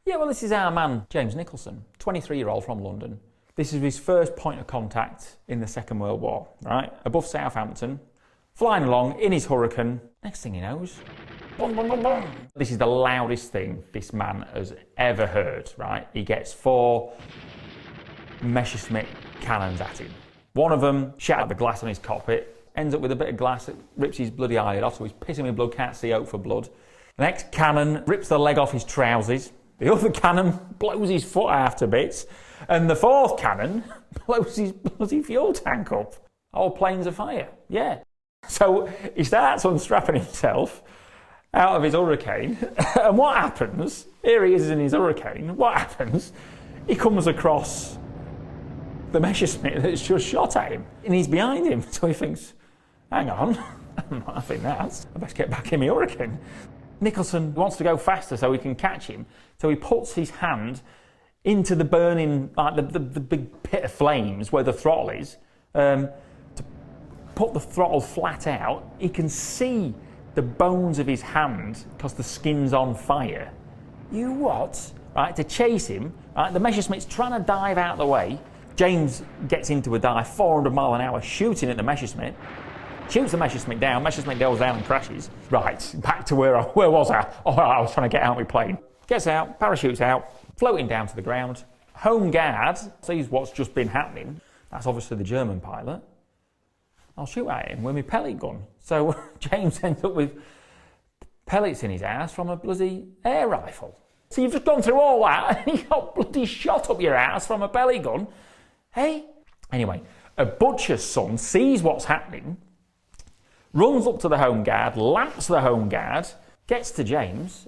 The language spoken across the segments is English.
Yeah, well, this is our man, James Nicholson, 23-year-old from London. This is his first point of contact in the Second World War, right? Above Southampton, flying along in his Hurricane. Next thing he knows, boom, boom, boom, boom. This is the loudest thing this man has ever heard, right? He gets 4 Messerschmitt cannons at him. One of them shattered the glass on his cockpit, ends up with a bit of glass that rips his bloody eyelid off, so he's pissing with blood, can't see out for blood. The next cannon rips the leg off his trousers. The other cannon blows his foot out to bits. And the 4th cannon blows his bloody fuel tank up. Whole plane's afire, yeah. So he starts unstrapping himself out of his Hurricane. And what happens? Here he is in his Hurricane. What happens? He comes across the Messerschmitt that's just shot at him. And he's behind him. So he thinks, hang on, I'm not having that. I best get back in my Hurricane. Nicholson wants to go faster so he can catch him. So he puts his hand into the burning, like the big pit of flames where the throttle is, to put the throttle flat out. He can see the bones of his hand because the skin's on fire. You what? Right, to chase him, right, the Messerschmitt's trying to dive out of the way. James gets into a dive, 400 mile an hour, shooting at the Messerschmitt. Shoots the Messerschmitt down goes down and crashes. Right, back to where was I? Oh, I was trying to get out of my plane. Gets out, parachutes out, floating down to the ground. Home guard sees what's just been happening. That's obviously the German pilot. I'll shoot at him with my pellet gun. So James ends up with pellets in his ass from a bloody air rifle. So you've just gone through all that and you got bloody shot up your ass from a pellet gun. Hey? Anyway, a butcher's son sees what's happening, runs up to the home guard, lamps the home guard, gets to James.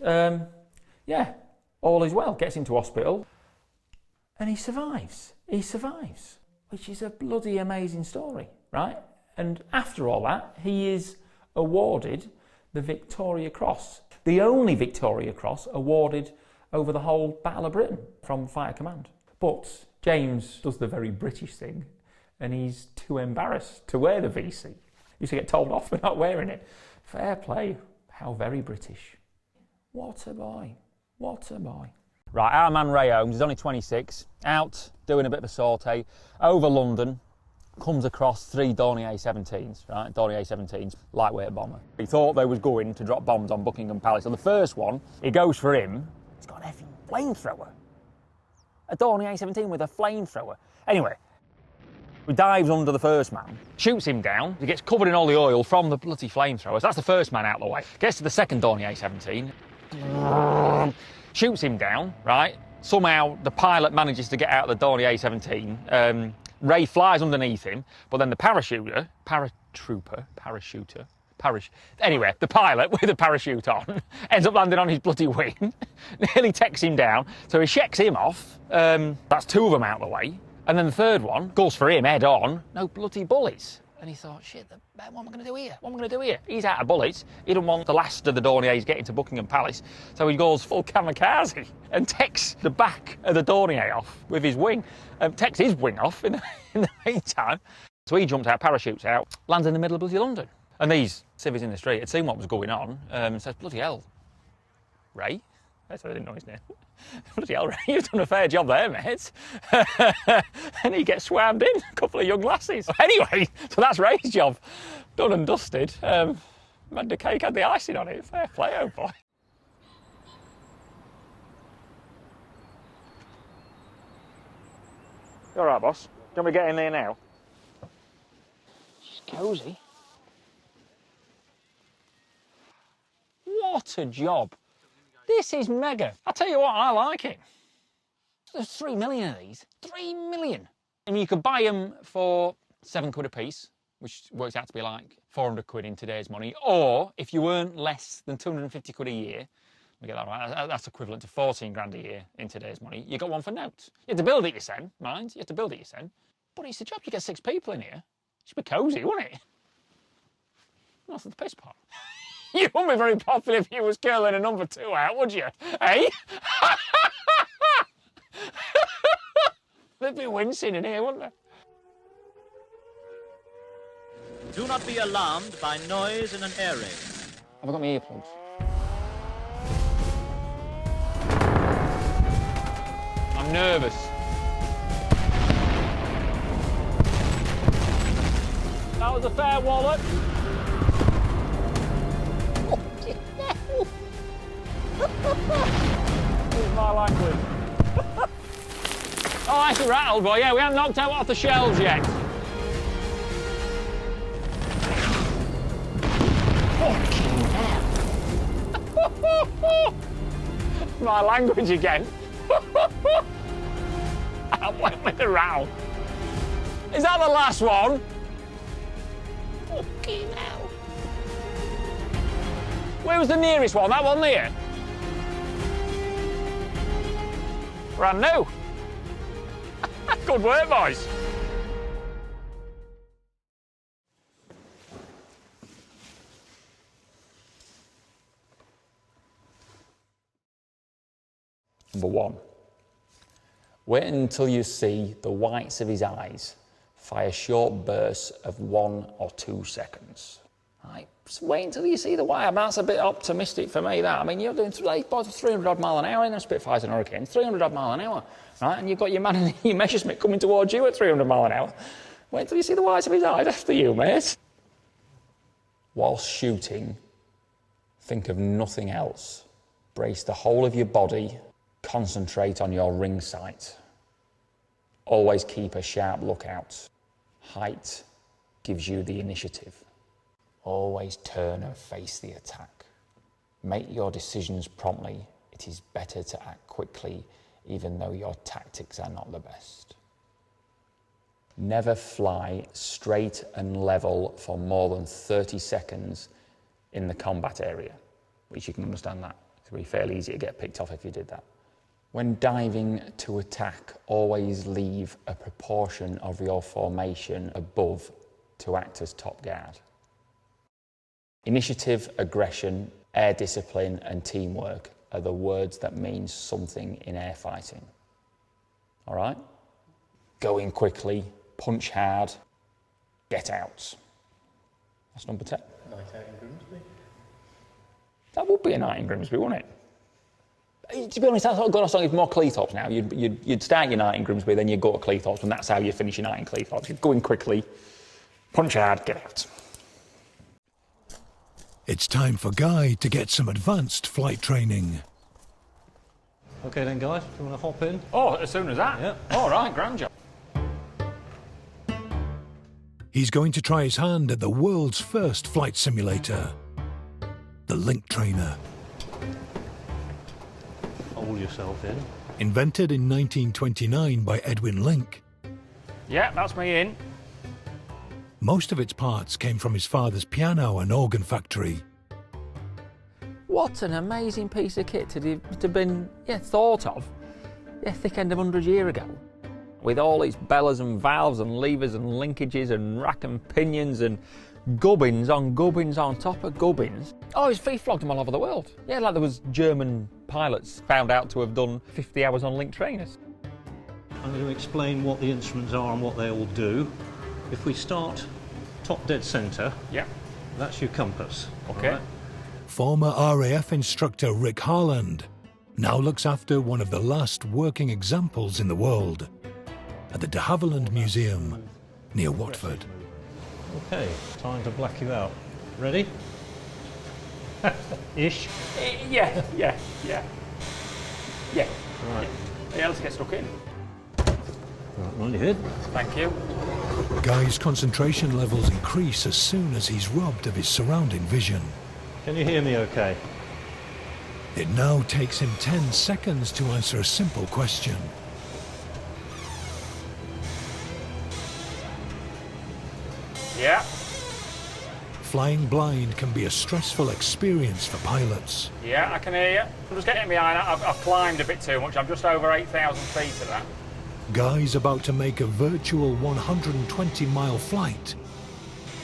Yeah, all is well, gets into hospital, and he survives. He survives, which is a bloody amazing story, right? And after all that, he is awarded the Victoria Cross, the only Victoria Cross awarded over the whole Battle of Britain from Fire Command. But James does the very British thing, and he's too embarrassed to wear the VC. He used to get told off for not wearing it. Fair play, how very British. What a boy. What a boy. Right, our man Ray Holmes, he's only 26, out doing a bit of a sortie over London, comes across 3 Dornier 17s, right? Dornier 17s, lightweight bomber. He thought they was going to drop bombs on Buckingham Palace. On the first one, he goes for him, he's got an effing flamethrower. A Dornier 17 with a flamethrower. Anyway, he dives under the first man, shoots him down, he gets covered in all the oil from the bloody flamethrower. So that's the first man out of the way. Gets to the second Dornier 17, shoots him down, right? Somehow the pilot manages to get out of the Dornier 17. Ray flies underneath him, but then the parachuter, anyway, the pilot with the parachute on ends up landing on his bloody wing, nearly takes him down. So he shecks him off. That's 2 of them out of the way. And then the third one goes for him head on, no bloody bullets. And he thought, shit, what am I going to do here? What am I going to do here? He's out of bullets. He doesn't want the last of the Dorniers getting to Buckingham Palace. So he goes full kamikaze and takes the back of the Dornier off with his wing. Takes his wing off in the meantime. So he jumped out, parachutes out, lands in the middle of bloody London. And these civvies in the street had seen what was going on, says, bloody hell, Ray? I didn't know his name. Bloody hell, Ray, you've done a fair job there, mate. And he gets swammed in, a couple of young lasses. Anyway, so that's Ray's job. Done and dusted. Had the cake, had the icing on it. Fair play, oh boy. You all right, boss? Do you want me to get in there now? She's cosy. What a job. This is mega. I'll tell you what, I like it. There's 3 million of these. 3 million. And you could buy them for £7 a piece, which works out to be like 400 quid in today's money. Or if you earn less than 250 quid a year, let me get that right, that's equivalent to 14 grand a year in today's money, you got one for notes. You have to build it yourself, mind. You have to build it yourself. But it's a job. You get 6 people in here. It should be cosy, wouldn't it? That's the piss pot. You wouldn't be very popular if you was curling a number 2 out, would you? Eh? They'd be wincing in here, wouldn't they? Do not be alarmed by noise in an air raid. Have I got my earplugs? I'm nervous. That was a fair wallop. Excuse my language. Oh, that's a rattle, boy. Yeah, we haven't knocked out off the shells yet. Fucking hell. My language again. I went with the rattle. Is that the last one? Fucking hell. Where was the nearest one? That one there? Brand new. Good work, boys. Number 1. Wait until you see the whites of his eyes fire short bursts of 1 or 2 seconds. Right, just wait until you see the white. I mean, that's a bit optimistic for me, that. I mean, you're doing 300 odd mile an hour in them Spitfires and Hurricanes, 300 odd mile an hour, right? And you've got your man and your Messerschmitt coming towards you at 300 mile an hour. Wait until you see the whites of his eyes after you, mate. Whilst shooting, think of nothing else. Brace the whole of your body. Concentrate on your ring sight. Always keep a sharp lookout. Height gives you the initiative. Always turn and face the attack. Make your decisions promptly. It is better to act quickly, even though your tactics are not the best. Never fly straight and level for more than 30 seconds in the combat area, which you can understand that. It would be fairly easy to get picked off if you did that. When diving to attack, always leave a proportion of your formation above to act as top guard. Initiative, aggression, air discipline and teamwork are the words that mean something in air fighting. All right? Go in quickly, punch hard, get out. That's number 10. Night out in Grimsby. That would be a night in Grimsby, wouldn't it? To be honest, that's not going on with more Cleethorpes now. You'd start your night in Grimsby, then you'd go to Cleethorpes, and that's how you finish your night in Cleethorpes. You'd go in quickly, punch hard, get out. It's time for Guy to get some advanced flight training. Okay then, guys, do you want to hop in? Oh, as soon as that? Yeah. All right, grand job. He's going to try his hand at the world's first flight simulator, the Link Trainer. Hold yourself in. Invented in 1929 by Edwin Link, Yeah, that's me in. most of its parts came from his father's piano and organ factory. What an amazing piece of kit to have been thought of thick end of 100 years ago. With all its bellows and valves and levers and linkages and rack and pinions and gubbins on top of gubbins. Oh, he flogged them all over the world. Yeah, like there was German pilots found out to have done 50 hours on Link trainers. I'm going to explain what the instruments are and what they all do. If we start top dead centre, Yeah. that's your compass. Okay. all right? Former RAF instructor Rick Harland now looks after one of the last working examples in the world at the de Havilland Museum near Watford. Okay, time to black you out. Ready? Ish. Yeah. Right. Yeah, let's get stuck in. Right, on your head. Thank you. Guy's concentration levels increase as soon as he's robbed of his surrounding vision. Can you hear me okay? It now takes him 10 seconds to answer a simple question. Yeah. Flying blind can be a stressful experience for pilots. Yeah, I can hear you. I'm just getting behind. I've climbed a bit too much. I'm just over 8,000 feet at that. Guy's about to make a virtual 120-mile flight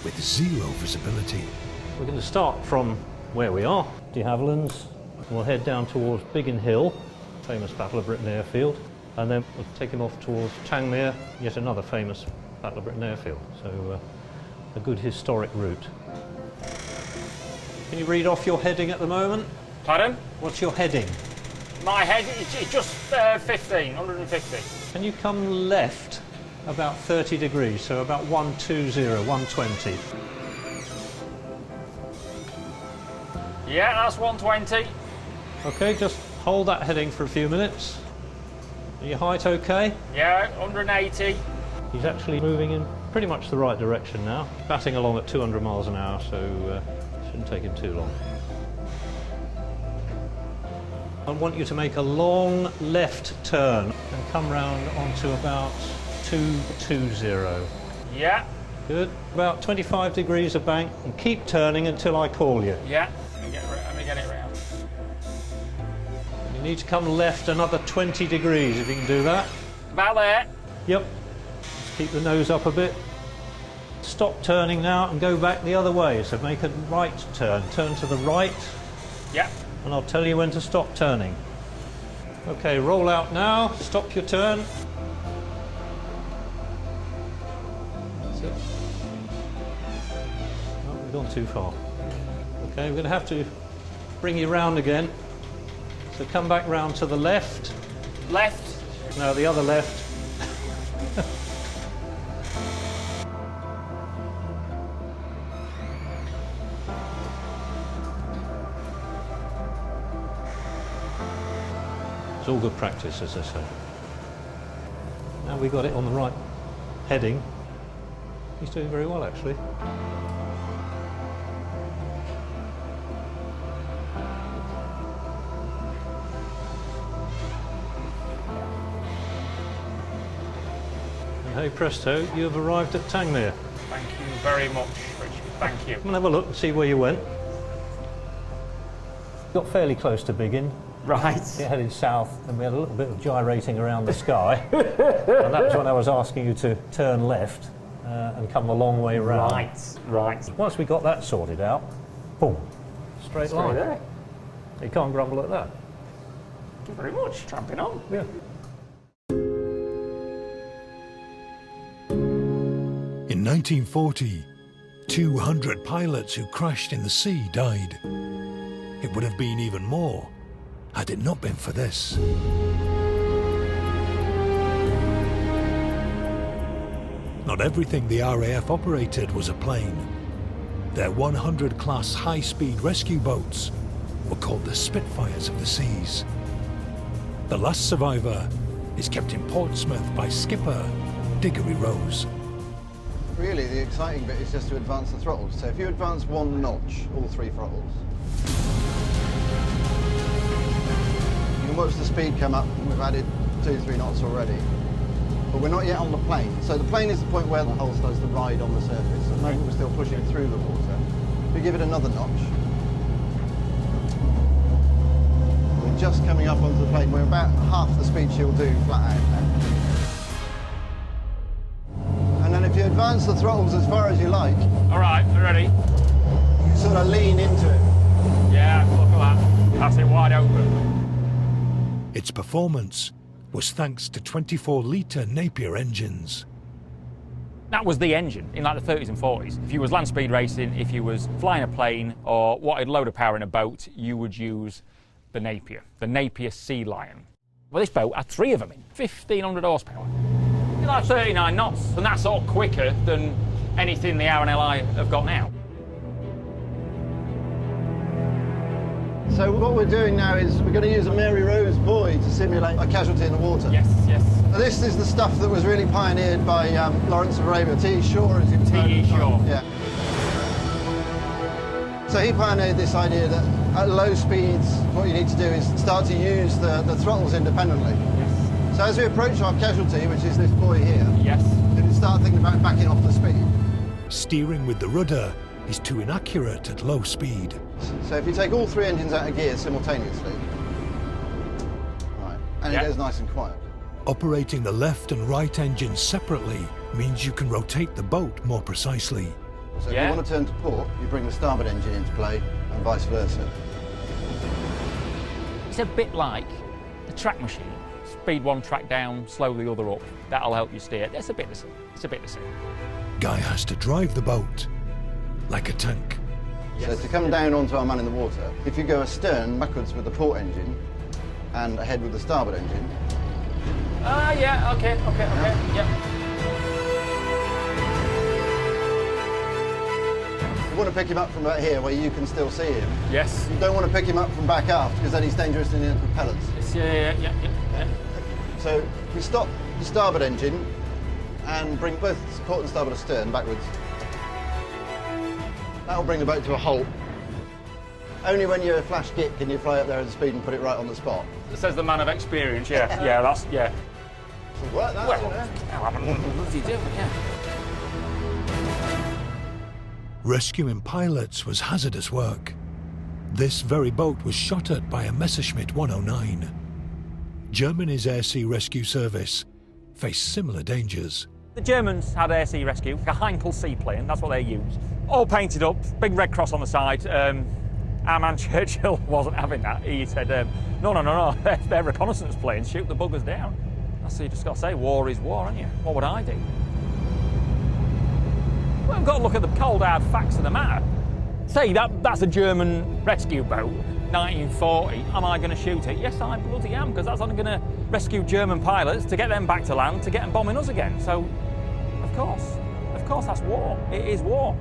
with zero visibility. We're going to start from where we are, de Havilland's. We'll head down towards Biggin Hill, famous Battle of Britain airfield, and then we'll take him off towards Tangmere, yet another famous Battle of Britain airfield. So a good historic route. Can you read off your heading at the moment? Pardon? What's your heading? My head is just 15, 150. Can you come left about 30 degrees, so about 120, 120? Yeah, that's 120. Okay, just hold that heading for a few minutes. Are your height okay? Yeah, 180. He's actually moving in pretty much the right direction now. Batting along at 200 miles an hour, so shouldn't take him too long. I want you to make a long left turn and come round onto about 220. Yeah, Good. About 25 degrees of bank and keep turning until I call you. yeah. Let me get it round. You need to come left another 20 degrees if you can do that. About there. Yep. Just keep the nose up a bit. Stop turning now and go back the other way. So make a right turn. Turn to the right. Yeah. And I'll tell you when to stop turning. Okay, roll out now, stop your turn. That's it. Oh, we've gone too far. Okay, we're going to have to bring you round again. So come back round to the left. Left. No, the other left. It's all good practice, as they say. Now we got it on the right heading. He's doing very well, actually. And hey presto, you have arrived at Tangmere. Thank you very much, Richard. Thank you. Come and have a look and see where you went. Got fairly close to Biggin. Right. It headed south and we had a little bit of gyrating around the sky. And that was when I was asking you to turn left and come the long way round. Right. Once we got that sorted out, boom, straight line. there. You can't grumble at that. Thank you very much. Tramping on. Yeah. In 1940, 200 pilots who crashed in the sea died. It would have been even more had it not been for this. Not everything the RAF operated was a plane. Their 100 class high-speed rescue boats were called the Spitfires of the seas. The last survivor is kept in Portsmouth by skipper Diggory Rose. Really, the exciting bit is just to advance the throttles. So if you advance one notch, all three throttles, you can watch the speed come up. We've added 2-3 knots already. But we're not yet on the plane. So the plane is the point where the hull starts to ride on the surface. At the moment, we're still pushing through the water. If we give it another notch, we're just coming up onto the plane. We're about half the speed she'll do flat out now. And then if you advance the throttles as far as you like, All right, we're ready. you sort of lean into it. Yeah, look at that. That's it wide open. Its performance was thanks to 24-litre Napier engines. That was the engine in like the 30s and 40s. If you was land speed racing, if you was flying a plane or wanted a load of power in a boat, you would use the Napier Sea Lion. Well, this boat had 3 of them in, 1,500 horsepower. It's like 39 knots, and that's all quicker than anything the RNLI have got now. So what we're doing now is we're going to use a Mary Rose buoy to simulate a casualty in the water. Yes. Now, this is the stuff that was really pioneered by Lawrence of Arabia. T.E. Shaw, as he was known at the T.E. time. Shaw. Yeah. So he pioneered this idea that at low speeds, what you need to do is start to use the throttles independently. Yes. So as we approach our casualty, which is this buoy here, Yes. you can start thinking about backing off the speed. Steering with the rudder is too inaccurate at low speed. So if you take all 3 engines out of gear simultaneously, right, and Yeah. it goes nice and quiet. Operating the left and right engines separately means you can rotate the boat more precisely. So if Yeah. you want to turn to port, you bring the starboard engine into play, and vice versa. It's a bit like the track machine. Speed one track down, slow the other up. That'll help you steer. It's a bit the same. Guy has to drive the boat like a tank. So to come down onto our man in the water, if you go astern backwards with the port engine, and ahead with the starboard engine. Yeah, okay, yep. You want to pick him up from about here where you can still see him. Yes. You don't want to pick him up from back aft because then he's dangerous in the propellers. Yeah. So we stop the starboard engine and bring both port and starboard stern backwards. That'll bring the boat to a halt. Only when you're a flash git can you fly up there at the speed and put it right on the spot. Says the man of experience, yeah. That's. So work that, you know. What do you do? Yeah. Rescuing pilots was hazardous work. This very boat was shot at by a Messerschmitt 109. Germany's Air Sea Rescue Service faced similar dangers. The Germans had air sea rescue, a Heinkel seaplane, that's what they used. All painted up, big red cross on the side. Our man Churchill wasn't having that. He said, no, they're reconnaissance planes, shoot the buggers down. So you just got to say, war is war, haven't you? What would I do? Well, we've got to look at the cold hard facts of the matter. Say that's a German rescue boat, 1940. Am I going to shoot it? Yes, I bloody am, because that's only going to rescue German pilots to get them back to land, to get them bombing us again. So, of course that's war. It is war.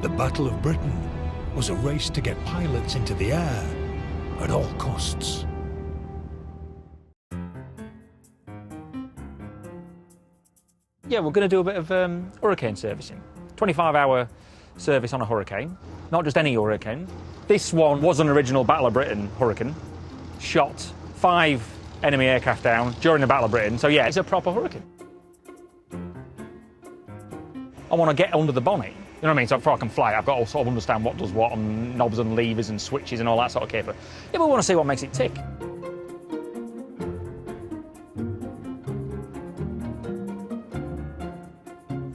The Battle of Britain was a race to get pilots into the air at all costs. Yeah, we're going to do a bit of hurricane servicing. 25-hour service on a hurricane. Not just any hurricane. This one was an original Battle of Britain hurricane. Shot 5 enemy aircraft down during the Battle of Britain. So yeah, it's a proper hurricane. I want to get under the bonnet. You know what I mean? So before I can fly, I've got to sort of understand what does what, and knobs and levers and switches and all that sort of caper. Yeah, but we want to see what makes it tick.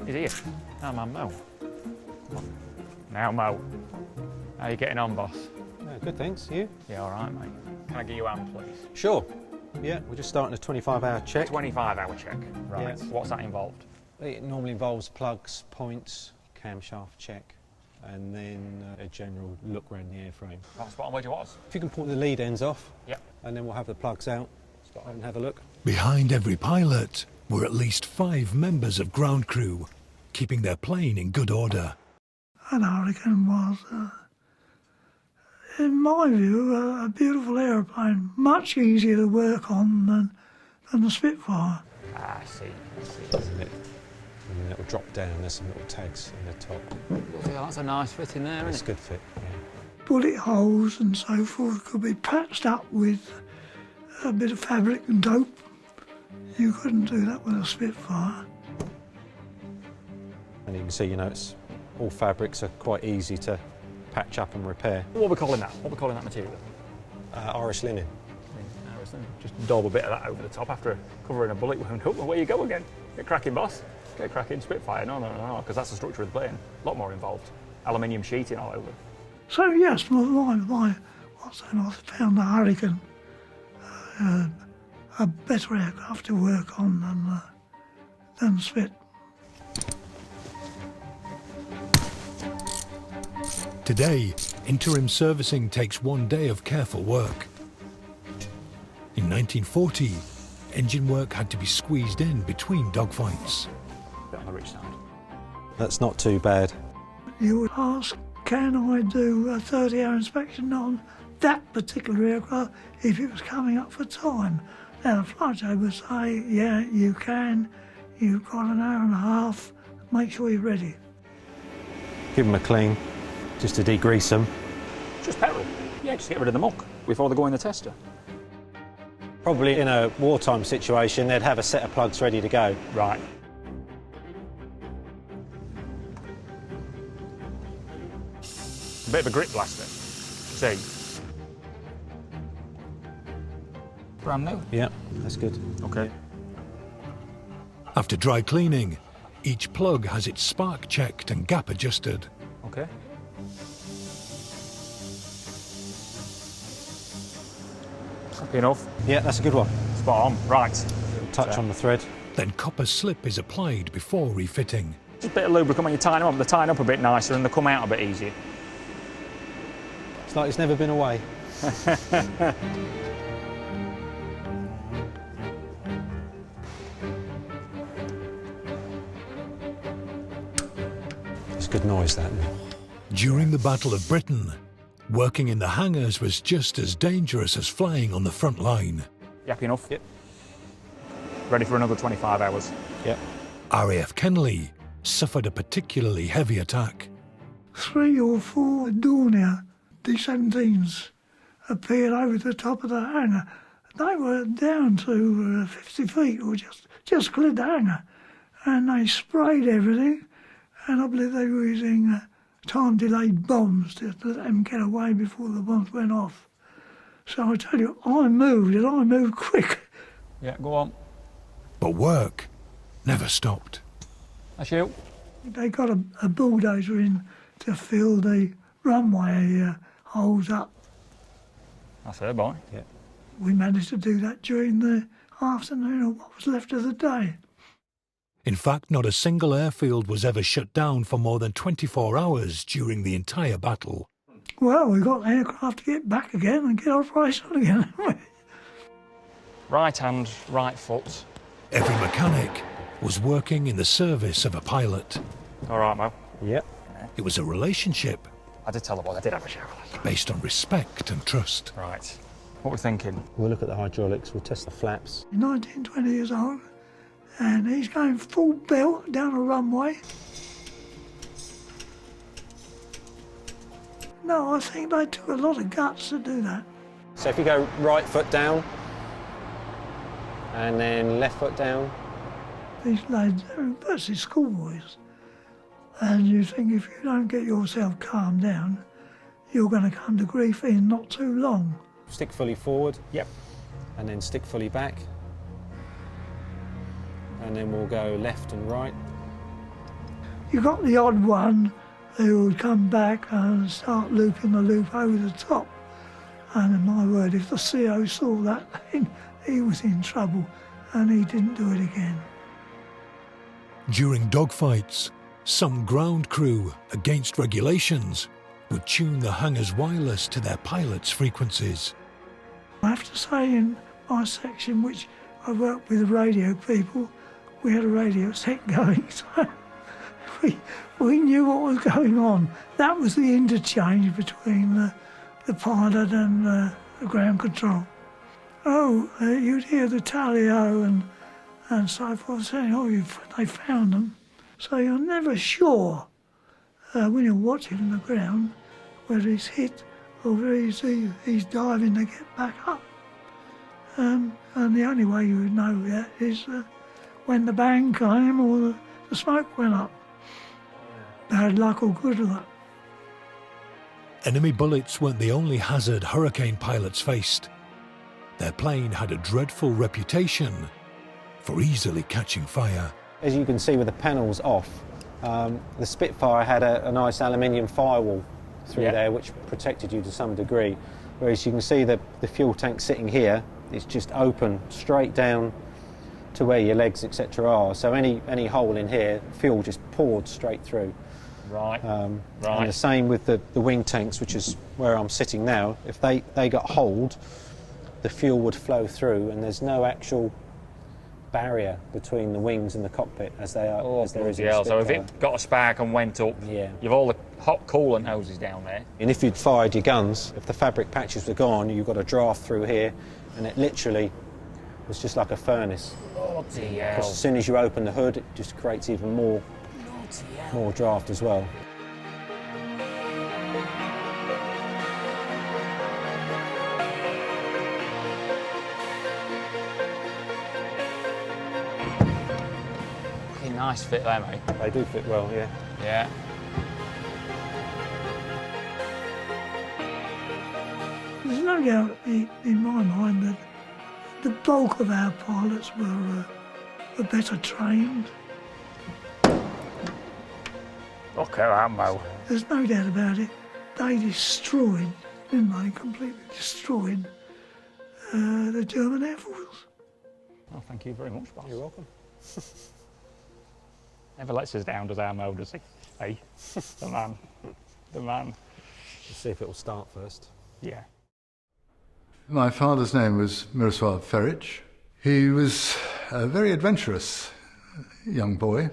He's here. Now, man, Mo. Come on. Now, Mo. How are you getting on, boss? Good, thanks. You? Yeah, all right, mate. Can I get you a hand, please? Sure. Yeah, we're just starting a 25-hour check. 25-hour check. Right. Yeah. What's that involved? It normally involves plugs, points, camshaft check, and then a general look around the airframe. Right, spot on where you was. If you can pull the lead ends off, Yep. and then we'll have the plugs out and have a look. Behind every pilot were at least 5 members of ground crew, keeping their plane in good order. An Hurricane was, in my view, a beautiful aeroplane, much easier to work on than the Spitfire. Ah, I see. Isn't it? And then it'll drop down, there's some little tags in the top. Yeah, that's a nice fit in there, It's a isn't it? good fit, yeah. Bullet holes and so forth could be patched up with a bit of fabric and dope. You couldn't do that with a Spitfire. And you can see, it's all fabrics are quite easy to patch up and repair. What are we calling that? What are we calling that material? Irish linen. Just daub a bit of that over the top after covering a bullet wound. Oh, away you go again. Get cracking, boss. Get cracking, Spitfire. No, because that's the structure of the plane. A lot more involved. Aluminium sheeting all over. So yes, what's that? I found the Hurricane a better aircraft to work on than the Spit. Today, interim servicing takes 1 day of careful work. In 1940, engine work had to be squeezed in between dogfights. Bit on the rich side. That's not too bad. You would ask, can I do a 30-hour inspection on that particular aircraft if it was coming up for time? Now the flight job would say, yeah, you can. You've got an hour and a half. Make sure you're ready. Give them a clean, just to degrease them. Just petrol. Yeah, just get rid of the muck before they go in the tester. Probably in a wartime situation, they'd have a set of plugs ready to go. Right. A bit of a grip blaster. See? Brand new. Yeah, that's good. Okay. After dry cleaning, each plug has its spark checked and gap adjusted. Okay. Happy enough. Yeah, that's a good one. Spot on. Right. Touch on the thread. Then copper slip is applied before refitting. Just a bit of lubricant when you tie them up. They tie up a bit nicer and they come out a bit easier. It's like it's never been away. good noise, that. During the Battle of Britain, working in the hangars was just as dangerous as flying on the front line. You happy enough? Yep. Ready for another 25 hours? Yep. RAF Kenley suffered a particularly heavy attack. 3 or 4 Dornier D-17s appeared over the top of the hangar. They were down to 50 feet, or just cleared the hangar, and they sprayed everything, and I believe they were using time-delayed bombs to let them get away before the bombs went off. So I tell you, I moved, and I moved quick. Yeah, go on. But work never stopped. That's you. They got a bulldozer in to fill the runway holes up. That's her, boy. Yeah. We managed to do that during the afternoon, or what was left of the day. In fact, not a single airfield was ever shut down for more than 24 hours during the entire battle. Well, we got the aircraft to get back again and get operational again, haven't we? Right hand, right foot. Every mechanic was working in the service of a pilot. All right, Mo. Yep. It was a relationship I did tell the boy I did have a shower. based on respect and trust. Right. What we're thinking? We'll look at the hydraulics, we'll test the flaps. 19, 20 years old, and he's going full belt down a runway. No, I think they took a lot of guts to do that. So if you go right foot down, and then left foot down. These lads, they're virtually schoolboys. And you think if you don't get yourself calmed down, you're going to come to grief in not too long. Stick fully forward. Yep. And then stick fully back. And then we'll go left and right. You got the odd one who would come back and start looping the loop over the top. And my word, if the CO saw that, then he was in trouble, and he didn't do it again. During dogfights, some ground crew, against regulations, would tune the hangar's wireless to their pilots' frequencies. I have to say, in my section, which I worked with radio people, we had a radio set going, so we knew what was going on. That was the interchange between the pilot and the ground control. You'd hear the tally-o and so forth saying, they found them. So you're never sure when you're watching the ground whether he's hit or whether he's diving to get back up. And the only way you would know that is when the bang came or the smoke went up. Bad luck or good luck. Enemy bullets weren't the only hazard hurricane pilots faced. Their plane had a dreadful reputation for easily catching fire. As you can see with the panels off, the Spitfire had a nice aluminium firewall through there which protected you to some degree. Whereas you can see the fuel tank sitting here, it's just open straight down to where your legs etc. are. So any hole in here, fuel just poured straight through. Right. And the same with the wing tanks, which is where I'm sitting now. If they got holed, the fuel would flow through, and there's no actual barrier between the wings and the cockpit as there is in the So if Spitfire. it got a spark and went up, you've all the hot coolant hoses down there. And if you'd fired your guns, if the fabric patches were gone, you've got a draft through here, and it literally was just like a furnace. Bloody hell. Because as soon as you open the hood, it just creates even more draft as well. Fucking nice fit there, mate. They do fit well, yeah. Yeah. There's no doubt in my mind that the bulk of our pilots were better trained. Look at that, Mo. There's no doubt about it. They destroyed, didn't they? Completely destroyed the German Air Force. Oh, thank you very much, boss. You're welcome. Never lets us down, does our Mo, does he? Hey, the man. The man. Let's see if it will start first. Yeah. My father's name was Miroslav Feric. He was a very adventurous young boy.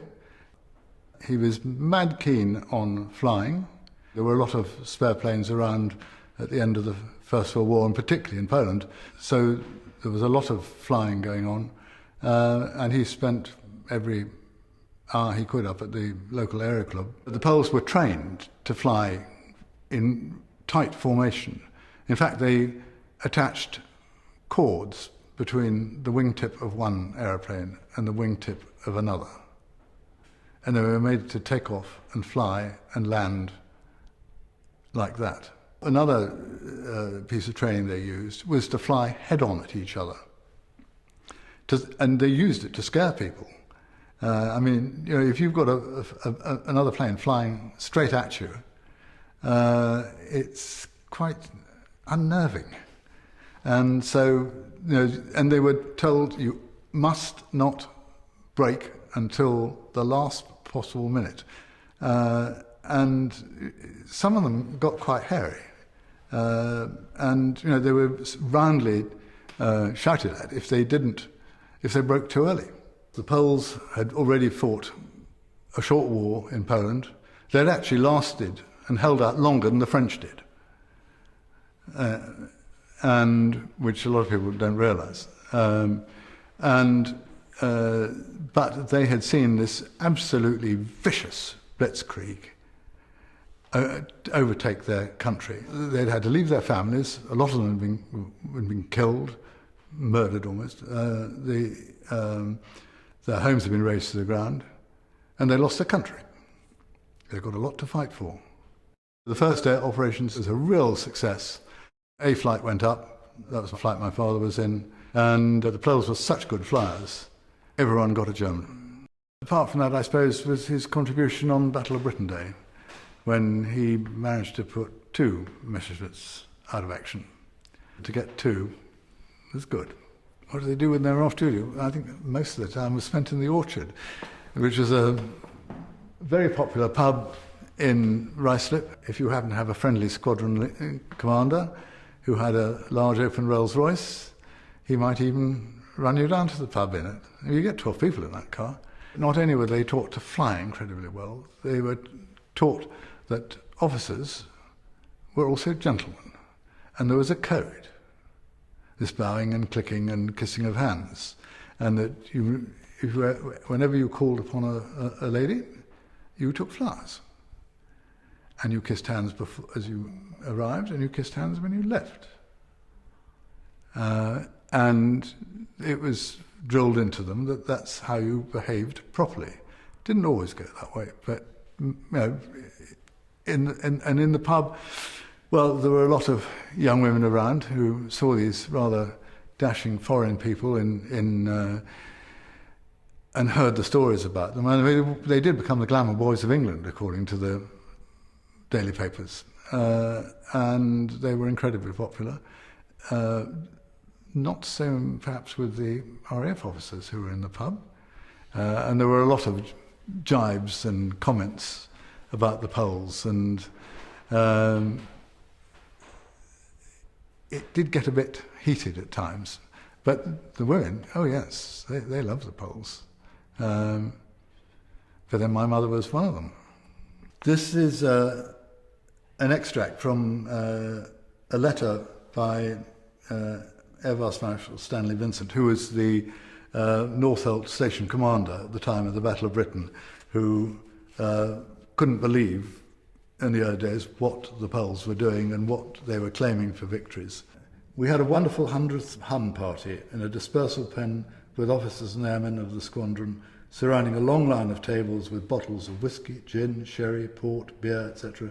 He was mad keen on flying. There were a lot of spare planes around at the end of the First World War, and particularly in Poland. So there was a lot of flying going on, and he spent every hour he could up at the local aero club. The Poles were trained to fly in tight formation. In fact, they attached cords between the wingtip of one aeroplane and the wingtip of another. And they were made to take off and fly and land like that. Another piece of training they used was to fly head-on at each other. And they used it to scare people. I mean, you know, if you've got another plane flying straight at you, it's quite unnerving. And so, you know, and they were told you must not brake until the last possible minute. And some of them got quite hairy. And, you know, they were roundly shouted at if they broke too early. The Poles had already fought a short war in Poland. They'd actually lasted and held out longer than the French did, and which a lot of people don't realise. But they had seen this absolutely vicious blitzkrieg overtake their country. They'd had to leave their families. A lot of them had been killed, murdered almost. Their homes had been razed to the ground, and they lost their country. They've got a lot to fight for. The first air operations was a real success. A flight went up. That was the flight my father was in. And the Poles were such good flyers, everyone got a German. Apart from that, I suppose, was his contribution on Battle of Britain Day, when he managed to put 2 Messerschmitts out of action. To get 2 was good. What did they do when they were off duty? I think most of the time was spent in the Orchard, which was a very popular pub in Ruislip. If you happen to have a friendly squadron commander who had a large open Rolls-Royce, he might even run you down to the pub in it. You get 12 people in that car. Not only were they taught to fly incredibly well, they were taught that officers were also gentlemen, and there was a code. This bowing and clicking and kissing of hands, and that whenever you called upon a lady, you took flowers, and you kissed hands as you arrived, and you kissed hands when you left. And it was drilled into them that that's how you behaved properly. Didn't always go that way, but you know, in the pub. Well, there were a lot of young women around who saw these rather dashing foreign people and heard the stories about them. And they did become the glamour boys of England, according to the daily papers. And they were incredibly popular. Not so perhaps with the RAF officers who were in the pub. And there were a lot of jibes and comments about the Poles. And it did get a bit heated at times, but the women, oh yes, they love the Poles. But then my mother was one of them. This is an extract from a letter by Air Vice Marshal Stanley Vincent, who was the Northolt Station Commander at the time of the Battle of Britain, who couldn't believe in the early days what the Poles were doing and what they were claiming for victories. We had a wonderful 100th hum party in a dispersal pen with officers and airmen of the squadron surrounding a long line of tables with bottles of whisky, gin, sherry, port, beer, etc.,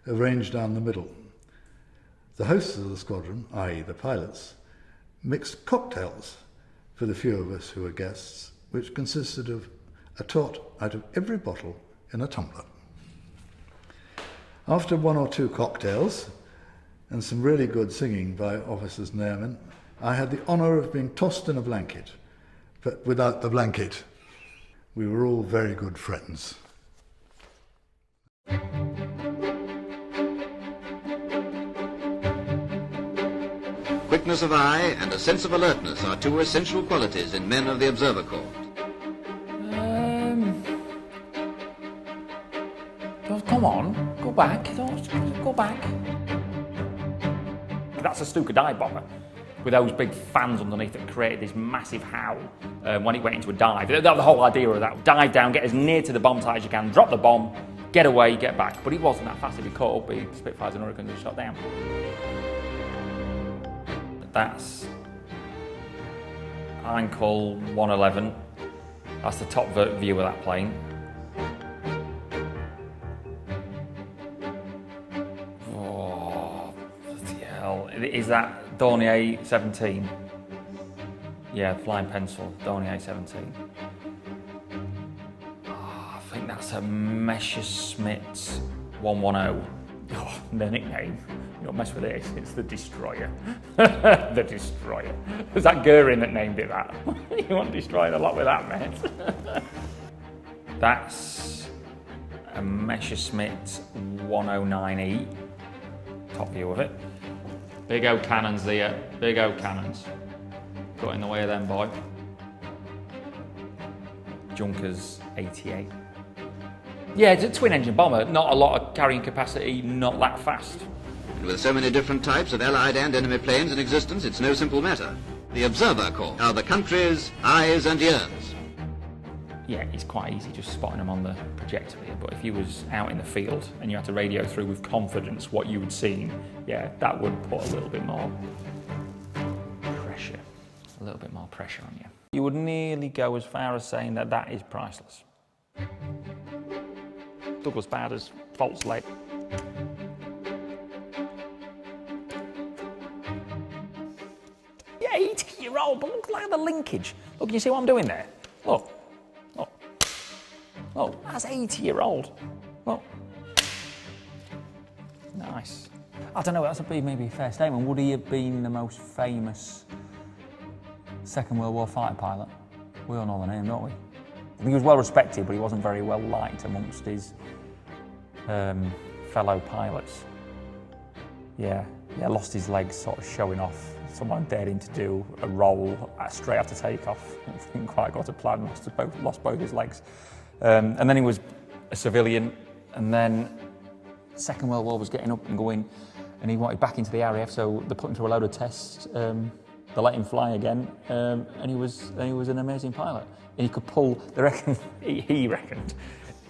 arranged down the middle. The hosts of the squadron, i.e. the pilots, mixed cocktails for the few of us who were guests, which consisted of a tot out of every bottle in a tumbler. After 1 or 2 cocktails and some really good singing by officers and airmen, I had the honour of being tossed in a blanket, but without the blanket. We were all very good friends. Quickness of eye and a sense of alertness are 2 essential qualities in men of the Observer Corps. back, don't go back. That's a Stuka dive bomber with those big fans underneath that created this massive howl when it went into a dive. That was the whole idea of that. Dive down, get as near to the bomb site as you can, drop the bomb, get away, get back. But it wasn't that fast. If he caught up, the Spitfires and Hurricanes were shot down. That's Heinkel 111. That's the top view of that plane. Oh, bloody hell. Is that Dornier 17? Yeah, flying pencil, Dornier 17. Oh, I think that's a Messerschmitt 110. Oh, their nickname. You don't mess with this, it's the Destroyer. The Destroyer. Was that Goering that named it that? You weren't destroying a lot with that, mate. That's a Messerschmitt 109E. Top view of it. Big old cannons there, big old cannons. Got in the way of them, boy. Junkers 88. Yeah, it's a twin engine bomber, not a lot of carrying capacity, not that fast. And with so many different types of Allied and enemy planes in existence, it's no simple matter. The Observer Corps are the country's eyes and ears. Yeah, it's quite easy just spotting them on the projector here, but if you was out in the field and you had to radio through with confidence what you had seen, yeah, that would put a little bit more pressure, on you. You would nearly go as far as saying that that is priceless. Douglas Bader's false leg. Yeah, 80-year-old, but look at the linkage. Look, can you see what I'm doing there? Look. Oh, that's 80-year-old. Look. Nice. I don't know, that's maybe a fair statement. Would he have been the most famous Second World War fighter pilot? We all know the name, don't we? He was well respected, but he wasn't very well liked amongst his fellow pilots. Yeah, lost his legs sort of showing off. Someone dared him to do a roll straight after takeoff. Didn't quite go to plan, lost both his legs. And then he was a civilian, and then Second World War was getting up and going, and he wanted back into the RAF, so they put him through a load of tests. They let him fly again, and he was an amazing pilot. And he could pull, he reckoned,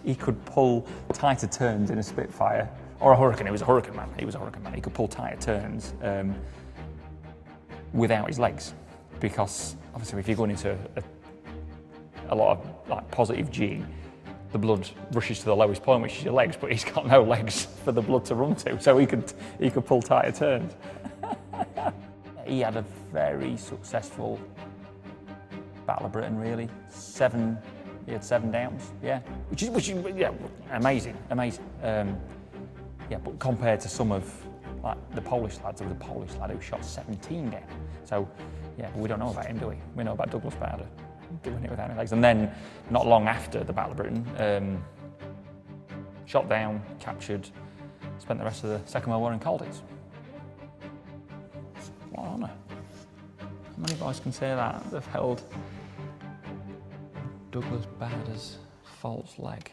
he could pull tighter turns in a Spitfire, or a Hurricane. He was a Hurricane man. He could pull tighter turns without his legs, because obviously if you're going into a lot of like positive G, the blood rushes to the lowest point, which is your legs, but he's got no legs for the blood to run to, so he could pull tighter turns. He had a very successful Battle of Britain, really. He had 7 downs, yeah, which is yeah, amazing. Yeah, but compared to some of like the Polish lads, there was a Polish lad who shot 17 down. So yeah, but we don't know about him, do we? We know about Douglas Bader doing it without any legs. And then, not long after the Battle of Britain, shot down, captured, spent the rest of the Second World War in Colditz. What an honour. How many boys can say that? They've held Douglas Bader's false leg.